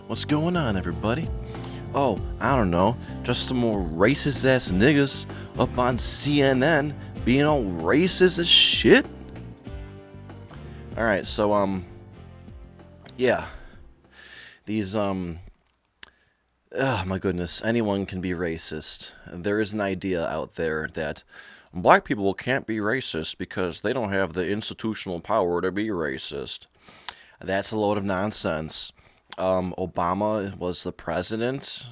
What's going on, everybody? Oh, I don't know, just some more racist ass niggas up on CNN being all racist as shit? Alright, so, yeah. These, oh my goodness, anyone can be racist. There is an idea out there that black people can't be racist because they don't have the institutional power to be racist. That's a load of nonsense. Obama was the president.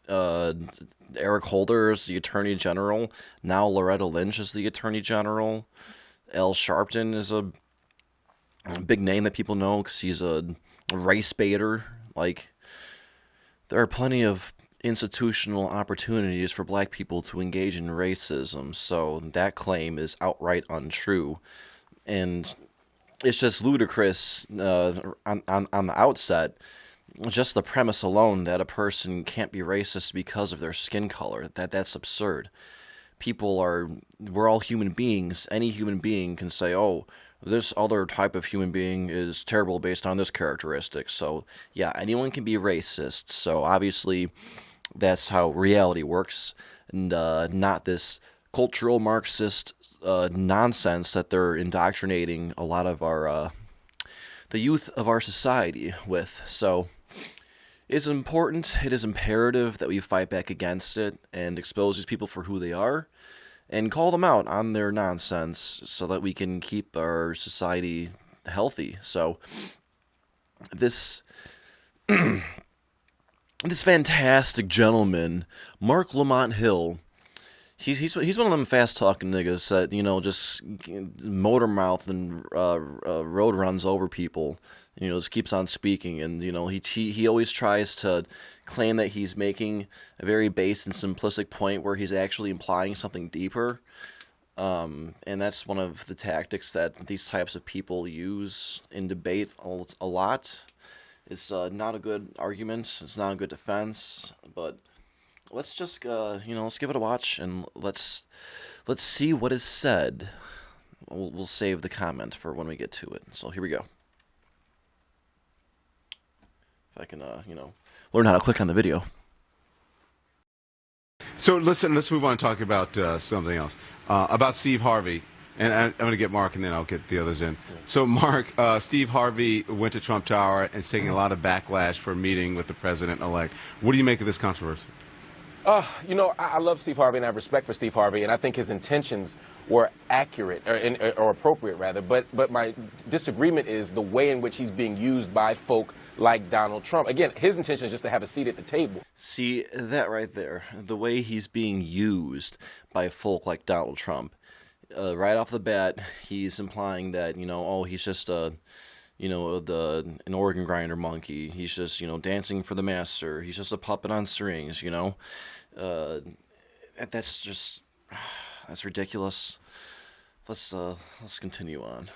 Eric Holder is the attorney general. Now Loretta Lynch is the attorney general. Al Sharpton is a big name that people know because he's a race baiter. Like, there are plenty of institutional opportunities for black people to engage in racism, so that claim is outright untrue. And it's just ludicrous on the outset. Just the premise alone that a person can't be racist because of their skin color, that's absurd. We're all human beings. Any human being can say, oh, this other type of human being is terrible based on this characteristic. So, yeah, anyone can be racist. So, obviously, that's how reality works, and not this cultural Marxist nonsense that they're indoctrinating a lot of the youth of our society with. So, it's important, it is imperative that we fight back against it and expose these people for who they are and call them out on their nonsense so that we can keep our society healthy. So, this fantastic gentleman, Marc Lamont Hill, he's one of them fast talking niggas that just motor mouth and road runs over people. Just keeps on speaking, and he always tries to claim that he's making a very base and simplistic point where he's actually implying something deeper. And that's one of the tactics that these types of people use in debate a lot. It's not a good argument. It's not a good defense. But let's just let's give it a watch and let's see what is said. We'll save the comment for when we get to it. So here we go. If I can, learn how to click on the video. So listen, let's move on and talk about something else. About Steve Harvey. And I'm going to get Mark and then I'll get the others in. So Mark, Steve Harvey went to Trump Tower and is taking a lot of backlash for meeting with the president-elect. What do you make of this controversy? I love Steve Harvey and I have respect for Steve Harvey, and I think his intentions were accurate or appropriate rather. But my disagreement is the way in which he's being used by folk like Donald Trump. Again, his intention is just to have a seat at the table. See that right there, the way he's being used by folk like Donald Trump. Right off the bat, he's implying that he's just an organ grinder monkey. He's just dancing for the master. He's just a puppet on strings. That's ridiculous. Let's continue on.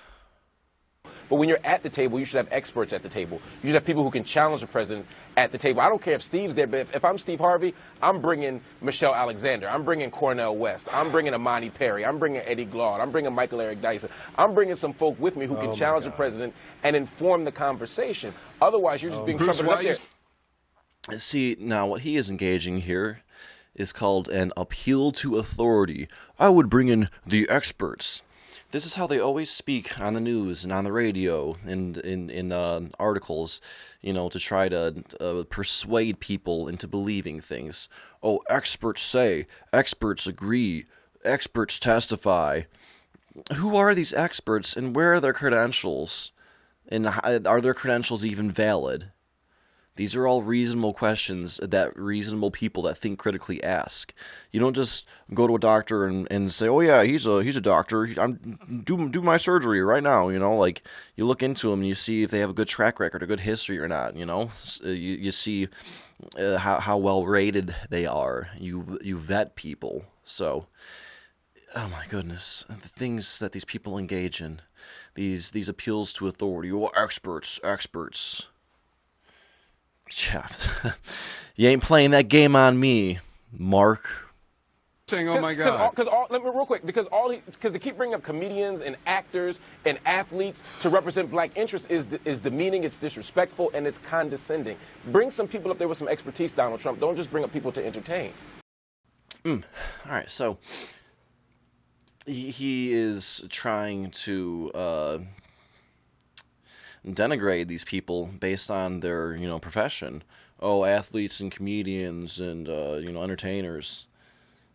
But when you're at the table, you should have experts at the table. You should have people who can challenge the president at the table. I don't care if Steve's there, but if I'm Steve Harvey, I'm bringing Michelle Alexander. I'm bringing Cornel West. I'm bringing Amani Perry. I'm bringing Eddie Glaude. I'm bringing Michael Eric Dyson. I'm bringing some folk with me who can challenge the president and inform the conversation. Otherwise, you're just being trumpeted up there. See, now what he is engaging here is called an appeal to authority. I would bring in the experts. This is how they always speak on the news and on the radio and in articles, to try to persuade people into believing things. Oh, experts say, experts agree, experts testify. Who are these experts and where are their credentials? And are their credentials even valid? These are all reasonable questions that reasonable people that think critically ask. You don't just go to a doctor and say, oh yeah, he's a doctor. I'm do my surgery right now. Like you look into them and you see if they have a good track record, a good history or not. You see how well rated they are. You vet people. So, oh my goodness, the things that these people engage in, these appeals to authority. Oh, experts. Yeah. You ain't playing that game on me, Mark. saying, oh my God. Let me real quick, because they keep bringing up comedians and actors and athletes to represent black interests is demeaning, it's disrespectful, and it's condescending. Bring some people up there with some expertise, Donald Trump. Don't just bring up people to entertain. All right, so he is trying to denigrate these people based on their, profession. Oh, athletes and comedians and, entertainers.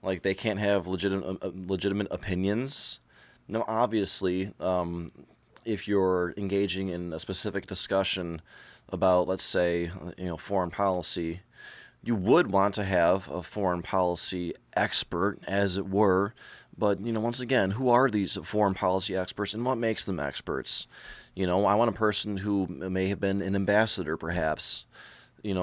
Like, they can't have legitimate opinions. No, obviously, if you're engaging in a specific discussion about, let's say, foreign policy, you would want to have a foreign policy expert, as it were. But, once again, who are these foreign policy experts and what makes them experts? I want a person who may have been an ambassador, perhaps.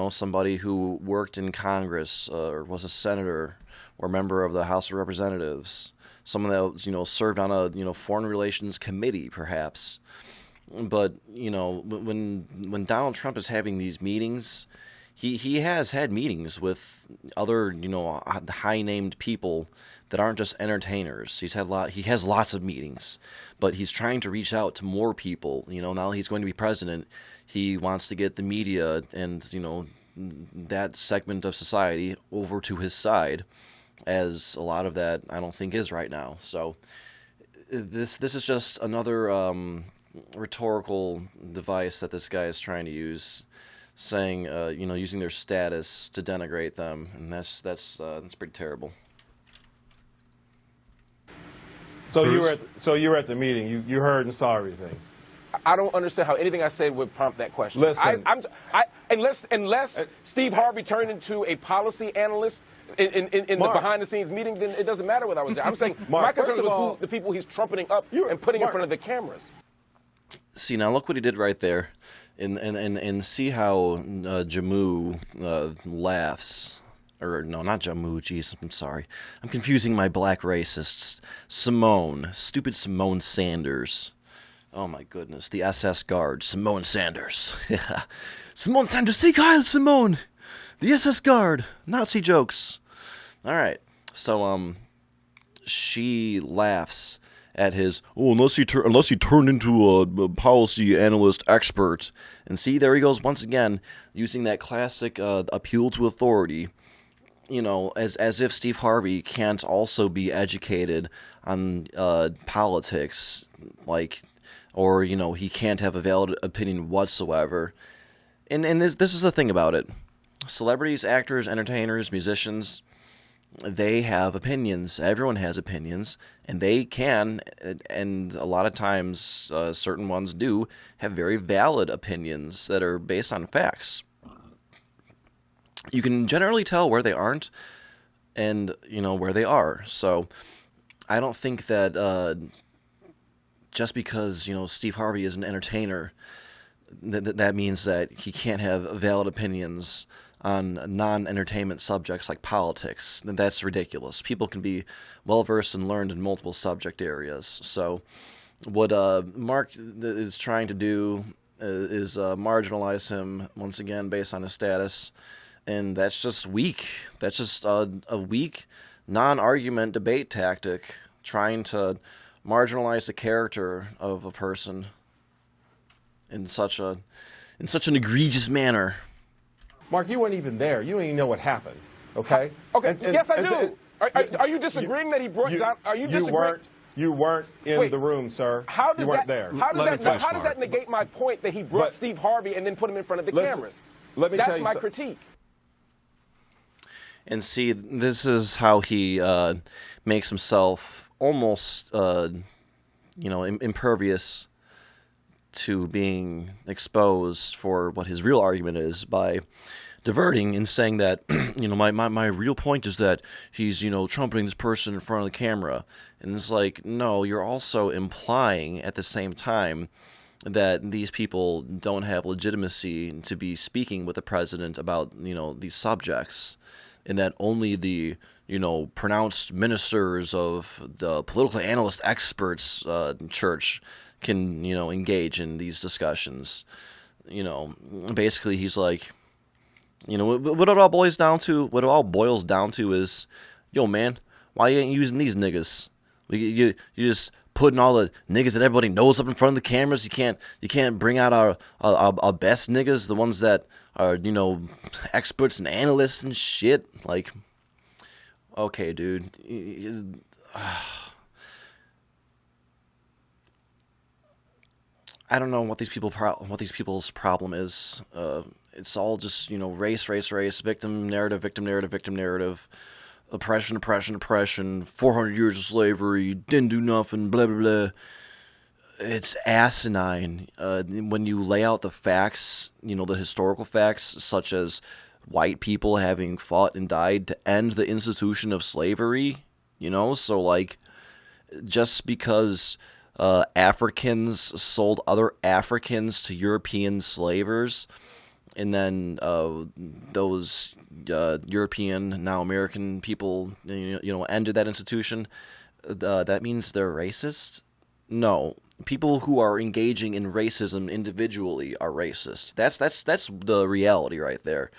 Somebody who worked in Congress or was a senator or member of the House of Representatives. Someone that was, served on a, foreign relations committee, perhaps. But, when Donald Trump is having these meetings, he has had meetings with other, high-named people that aren't just entertainers. He has lots of meetings, but he's trying to reach out to more people. Now he's going to be president, he wants to get the media and, that segment of society over to his side, as a lot of that I don't think is right now. So this is just another rhetorical device that this guy is trying to use, saying, using their status to denigrate them, and that's pretty terrible. So you were at the meeting. You heard and saw everything. I don't understand how anything I said would prompt that question. Listen, unless Steve Harvey turned into a policy analyst in the behind-the-scenes meeting, then it doesn't matter what I was there. I'm saying my concern was the people he's trumpeting up and putting in front of the cameras. See, now look what he did right there, and see how Jammu laughs. Or, no, not Jammu, jeez, I'm sorry. I'm confusing my black racists. Stupid Simone Sanders. Oh my goodness, the SS Guard, Simone Sanders. Simone Sanders, say Kyle Simone! The SS Guard, Nazi jokes. Alright, so, she laughs at his, unless he turned into a policy analyst expert. And see, there he goes once again, using that classic appeal to authority. As if Steve Harvey can't also be educated on politics, or he can't have a valid opinion whatsoever. And this is the thing about it. Celebrities, actors, entertainers, musicians, they have opinions. Everyone has opinions, and they can, and a lot of times certain ones do, have very valid opinions that are based on facts. You can generally tell where they aren't and, where they are. So I don't think that just because, Steve Harvey is an entertainer, that means that he can't have valid opinions on non-entertainment subjects like politics. That's ridiculous. People can be well-versed and learned in multiple subject areas. So what Mark is trying to do is marginalize him once again based on his status. And that's just weak. That's just a weak, non-argument debate tactic, trying to marginalize the character of a person in such an egregious manner. Mark, you weren't even there. You don't even know what happened. Okay. Okay. Yes, I do. Are you disagreeing that he brought down? Are you disagreeing? You weren't in the room, sir. You weren't there. How does that negate my point that he brought Steve Harvey and then put him in front of the cameras? Let me tell you That's my critique. And see, this is how he makes himself almost, impervious to being exposed for what his real argument is by diverting and saying that, my real point is that he's, trumpeting this person in front of the camera. And it's like, no, you're also implying at the same time that these people don't have legitimacy to be speaking with the president about, these subjects. And that only the, pronounced ministers of the political analyst experts church can, engage in these discussions. Basically he's like, what it all boils down to is, yo, man, Why you ain't using these niggas? You just putting all the niggas that everybody knows up in front of the cameras. You can't bring out our best niggas, the ones that are, you know, experts and analysts and shit. Like, okay, dude. I don't know what these people's problem is. It's all just, you know, race, victim narrative, oppression, 400 years of slavery, didn't do nothing, blah blah blah. It's asinine when you lay out the facts, you know, the historical facts, such as white people having fought and died to end the institution of slavery. You know, so like, just because Africans sold other Africans to European slavers, and then those European, now American people, you know, ended that institution, that means they're racist? No. People who are engaging in racism individually are racist. That's the reality right there.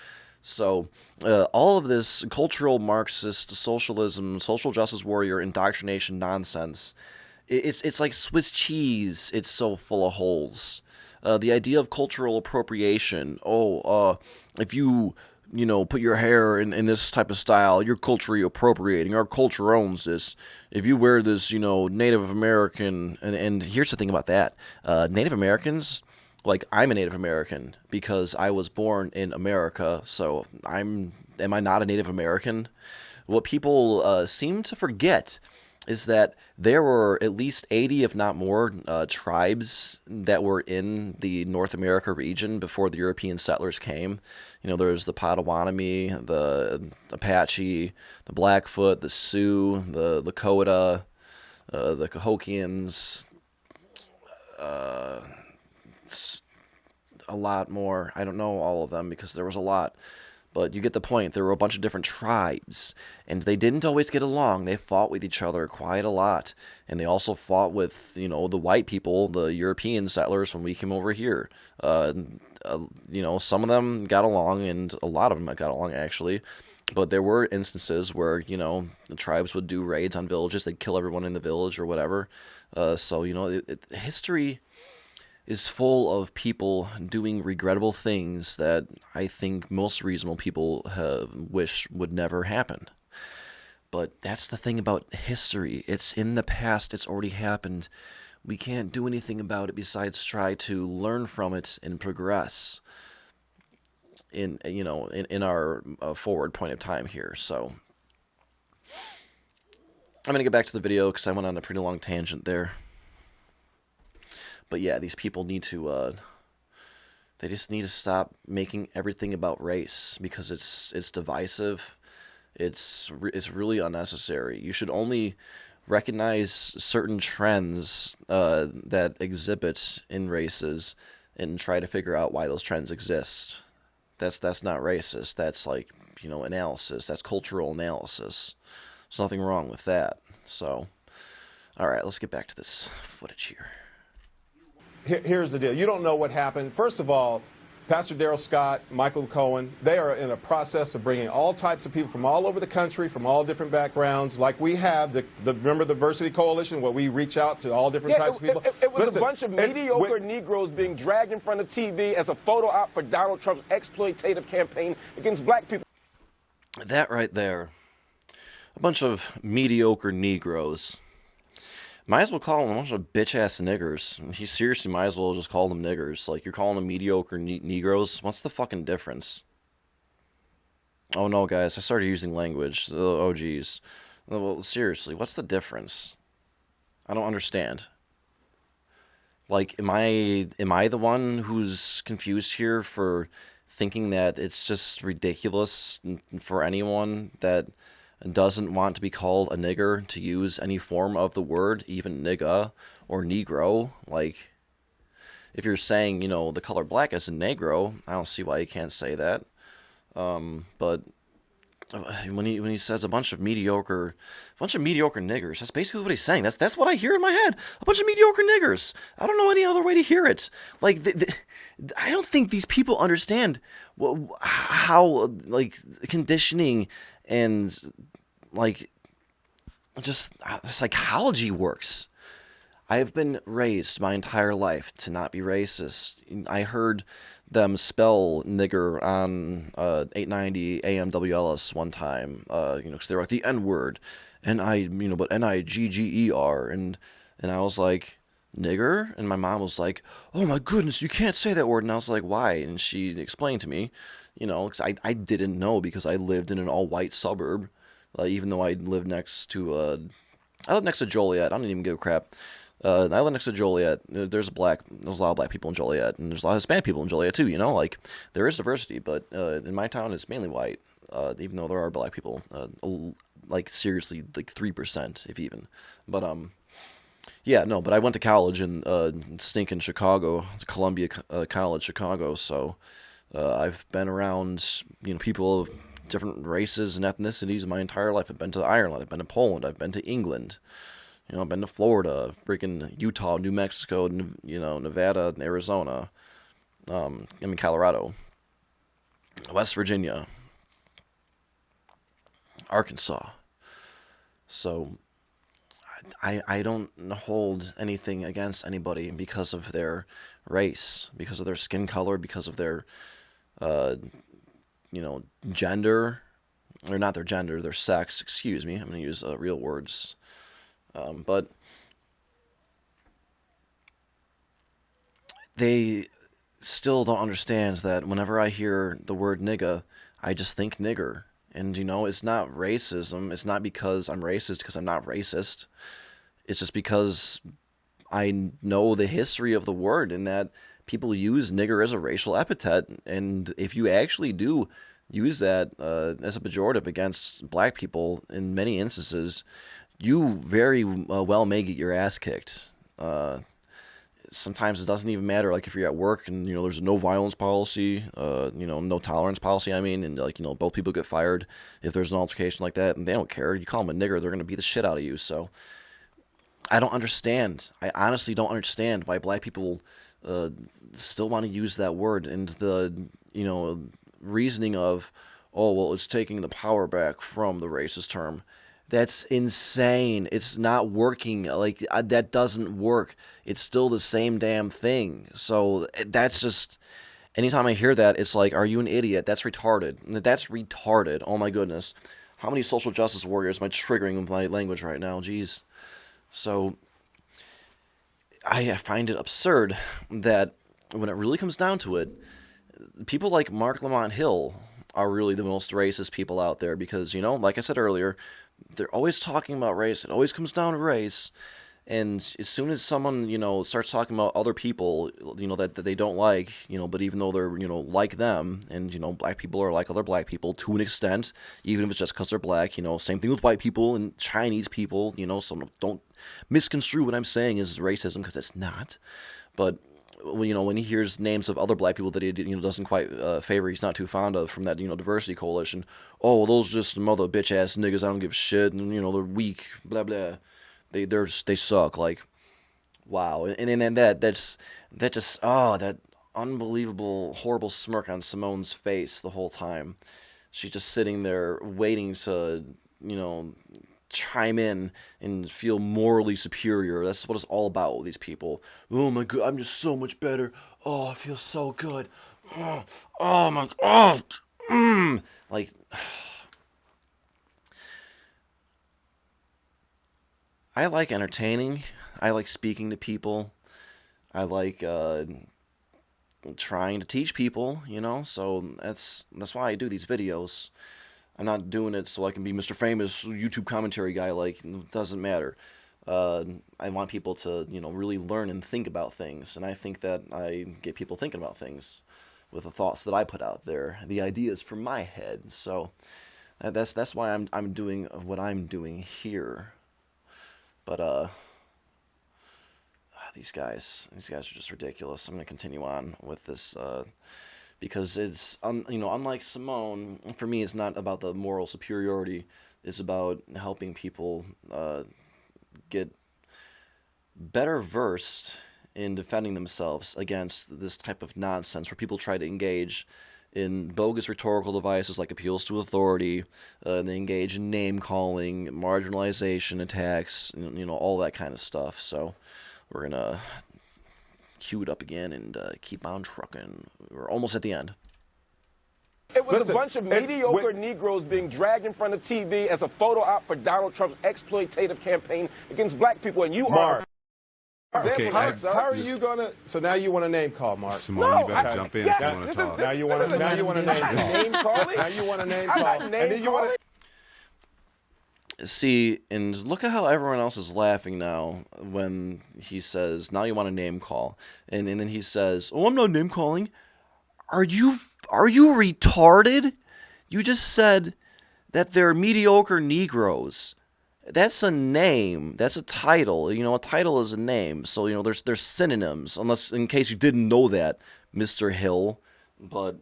So all of this cultural Marxist socialism, social justice warrior indoctrination nonsense, it's like Swiss cheese. It's so full of holes. The idea of cultural appropriation. If you know, put your hair in this type of style, you're culturally appropriating. Our culture owns this. If you wear this, you know, Native American, and here's the thing about that. Native Americans, like, I'm a Native American because I was born in America, so am I not a Native American? What people seem to forget is that there were at least 80, if not more, tribes that were in the North America region before the European settlers came. You know, there's the Potawatomi, the Apache, the Blackfoot, the Sioux, the Lakota, the Cahokians, a lot more. I don't know all of them because there was a lot. But you get the point. There were a bunch of different tribes, and they didn't always get along. They fought with each other quite a lot, and they also fought with, you know, the white people, the European settlers when we came over here. You know, some of them got along, and a lot of them got along, actually. But there were instances where, you know, the tribes would do raids on villages. They'd kill everyone in the village or whatever. So, you know, history is full of people doing regrettable things that I think most reasonable people wish would never happen. But that's the thing about history. It's in the past. It's already happened. We can't do anything about it besides try to learn from it and progress in our forward point of time here. So I'm going to get back to the video because I went on a pretty long tangent there. But yeah, these people need to, they just need to stop making everything about race because it's divisive. It's really unnecessary. You should only recognize certain trends that exhibit in races and try to figure out why those trends exist. That's not racist. That's, like, you know, analysis. That's cultural analysis. There's nothing wrong with that. So, all right, let's get back to this footage here. Here's the deal. You don't know what happened. First of all, Pastor Darrell Scott, Michael Cohen, they are in a process of bringing all types of people from all over the country, from all different backgrounds, like we have. Remember the Diversity Coalition, where we reach out to all different types of people? It was a bunch of mediocre Negroes being dragged in front of TV as a photo op for Donald Trump's exploitative campaign against black people. That right there. A bunch of mediocre Negroes. Might as well call them a bunch of bitch-ass niggers. He seriously might as well just call them niggers. Like, you're calling them mediocre Negroes? What's the fucking difference? Oh, no, guys. I started using language. Oh, geez. Well, seriously, what's the difference? I don't understand. Like, am I the one who's confused here for thinking that it's just ridiculous for anyone that doesn't want to be called a nigger to use any form of the word, even nigga or negro? Like, if you're saying, you know, the color black is a negro, I don't see why you can't say that. But when he says a bunch of mediocre niggers, that's basically what he's saying. That's what I hear in my head. A bunch of mediocre niggers. I don't know any other way to hear it. Like, I don't think these people understand how, like, conditioning and, like, just psychology works. I've been raised my entire life to not be racist. I heard them spell nigger on 890 AM WLS one time, because they were like the N word, but Nigger, and I was like, nigger, and my mom was like, oh my goodness, you can't say that word, and I was like, why? And she explained to me, 'cause I didn't know because I lived in an all white suburb, even though I live next to Joliet. I don't even give a crap. I live next to Joliet. There's a lot of black people in Joliet, and there's a lot of Hispanic people in Joliet too. Like there is diversity, but in my town it's mainly white. Even though there are black people, like seriously, like 3%, if even. But yeah, no. But I went to college in stinking Chicago, Columbia College, Chicago. So I've been around people of different races and ethnicities my entire life. I've been to Ireland. I've been to Poland. I've been to England. I've been to Florida, freaking Utah, New Mexico, Nevada, Arizona, Colorado, West Virginia, Arkansas. So I don't hold anything against anybody because of their race, because of their skin color, because of their, gender, or not their gender, their sex. Excuse me, I'm going to use real words. But they still don't understand that whenever I hear the word nigga, I just think nigger. And, it's not racism. It's not because I'm racist, because I'm not racist. It's just because I know the history of the word and that people use nigger as a racial epithet. And if you actually do use that as a pejorative against black people in many instances, you very well may get your ass kicked. Sometimes it doesn't even matter, like if you're at work and there's a no violence policy, no tolerance policy. And both people get fired if there's an altercation like that, and they don't care. You call them a nigger, they're gonna beat the shit out of you. So I don't understand. I honestly don't understand why black people still want to use that word, and the reasoning of, oh well, it's taking the power back from the racist term. That's insane. It's not working. Like, that doesn't work. It's still the same damn thing. So that's just, anytime I hear that, it's like, are you an idiot? That's retarded. That's retarded. Oh my goodness. How many social justice warriors am I triggering with my language right now? Jeez. So I find it absurd that when it really comes down to it, people like Marc Lamont Hill are really the most racist people out there because, like I said earlier, they're always talking about race. It always comes down to race. And as soon as someone, starts talking about other people, that they don't like, but even though they're, like them, and, black people are like other black people to an extent, even if it's just because they're black, same thing with white people and Chinese people, so don't misconstrue what I'm saying as racism, because it's not. But when he hears names of other black people that he doesn't quite favor, he's not too fond of from that diversity coalition. Oh, well, those just mother bitch ass niggas. I don't give a shit, and they're weak. Blah blah. They suck. Like, wow. And then that unbelievable horrible smirk on Simone's face the whole time. She's just sitting there waiting to chime in and feel morally superior. That's what it's all about with these people. Oh my god, I'm just so much better. Oh, I feel so good. Oh my god. Like, I like entertaining. I like speaking to people. I like trying to teach people, so that's why I do these videos. I'm not doing it so I can be Mr. Famous YouTube commentary guy. Like, it doesn't matter. I want people to, really learn and think about things, and I think that I get people thinking about things with the thoughts that I put out there, the ideas from my head. So that's why I'm doing what I'm doing here. But these guys are just ridiculous. I'm gonna continue on with this. Because it's, unlike Simone, for me, it's not about the moral superiority. It's about helping people get better versed in defending themselves against this type of nonsense where people try to engage in bogus rhetorical devices like appeals to authority. They engage in name-calling, marginalization attacks, all that kind of stuff. So we're going to cue it up again and keep on trucking. We're almost at the end. It was Listen, a bunch of mediocre Negroes being dragged in front of TV as a photo op for Donald Trump's exploitative campaign against black people, and you Mark. Okay, How are you gonna? So now you want a name call, Mark? Simone, you better jump in if you want to talk. Now you want a name call. Name calling? Now you want a name I'm call. not name calling. See, and look at how everyone else is laughing now when he says, now you want a name call. And then he says, oh, I'm not name calling. Are you retarded? You just said that they're mediocre Negroes. That's a name. That's a title. A title is a name. So, there's synonyms, unless in case you didn't know that, Mr. Hill. But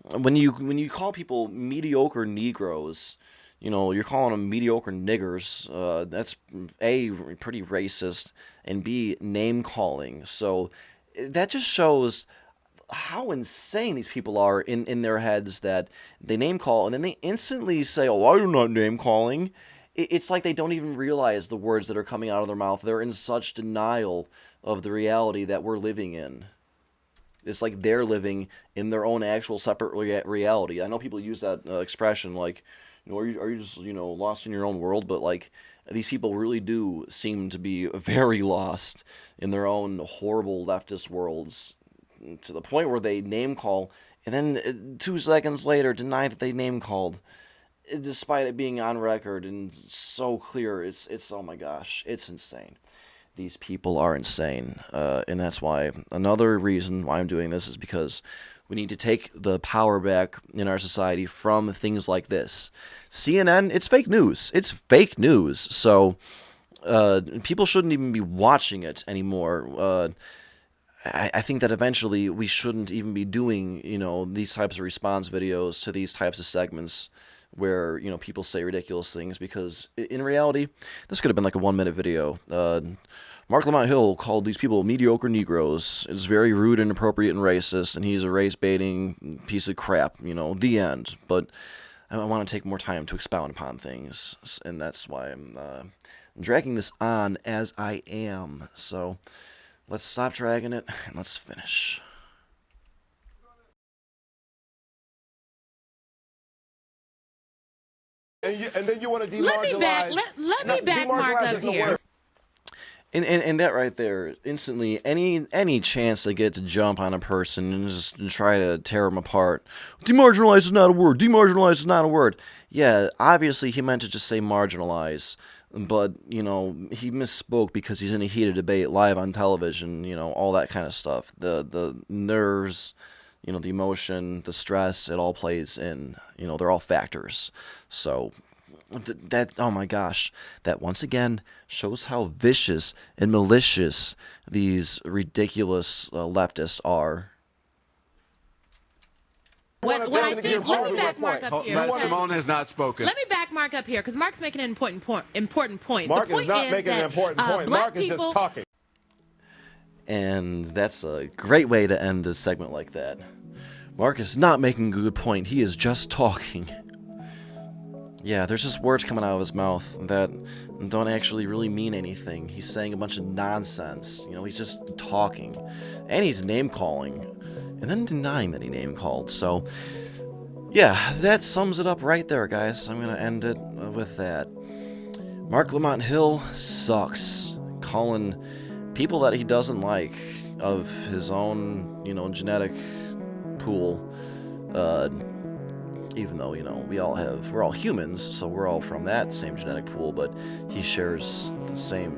when you call people mediocre Negroes, you're calling them mediocre niggers. That's A, pretty racist, and B, name calling. So that just shows how insane these people are in their heads, that they name call and then they instantly say, oh, I'm not name calling. It's like they don't even realize the words that are coming out of their mouth. They're in such denial of the reality that we're living in. It's like they're living in their own actual separate reality. I know people use that expression like, are you just, lost in your own world? But, like, these people really do seem to be very lost in their own horrible leftist worlds, to the point where they name call and then 2 seconds later deny that they name called, despite it being on record and so clear. It's oh my gosh, it's insane. These people are insane, and that's why another reason why I'm doing this is because we need to take the power back in our society from things like this. CNN, it's fake news. It's fake news. So people shouldn't even be watching it anymore. I think that eventually we shouldn't even be doing, these types of response videos to these types of segments where, people say ridiculous things, because in reality, this could have been like a 1-minute video. Marc Lamont Hill called these people mediocre Negroes. It's very rude, inappropriate, and racist, and he's a race-baiting piece of crap, the end. But I want to take more time to expound upon things, and that's why I'm dragging this on as I am. So let's stop dragging it, and let's finish. And then you want to demarginalize. Let me back Mark up here. And that right there, instantly, any chance they get to jump on a person and just try to tear them apart. Demarginalize is not a word. Demarginalize is not a word. Yeah, obviously he meant to just say marginalize. But, he misspoke because he's in a heated debate live on television, all that kind of stuff. The nerves, the emotion, the stress, it all plays in. They're all factors. So that, oh my gosh, that once again shows how vicious and malicious these ridiculous leftists are. Let me back Mark up here. Simone has not spoken. Let me back Mark up here, because Mark's making an important point. Mark the point is not making an important point. Mark is just talking. And that's a great way to end a segment like that. Mark is not making a good point. He is just talking. Yeah, there's just words coming out of his mouth that don't actually really mean anything. He's saying a bunch of nonsense. He's just talking. And he's name-calling. And then denying that he name-called. So, yeah, that sums it up right there, guys. I'm going to end it with that. Marc Lamont Hill sucks. Calling people that he doesn't like of his own, genetic pool, even though, we're all humans, so we're all from that same genetic pool, but he shares the same,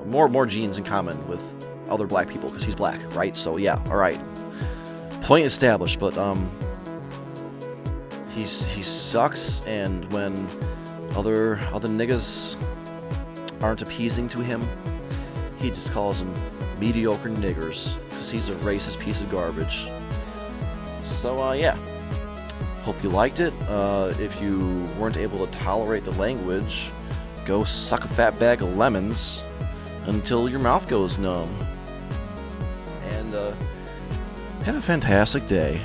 more genes in common with other black people, because he's black, right? So, yeah, alright. Point established, but, he sucks, and when other niggas aren't appeasing to him, he just calls them mediocre niggers, because he's a racist piece of garbage. So, yeah. Hope you liked it. If you weren't able to tolerate the language, go suck a fat bag of lemons until your mouth goes numb. And have a fantastic day.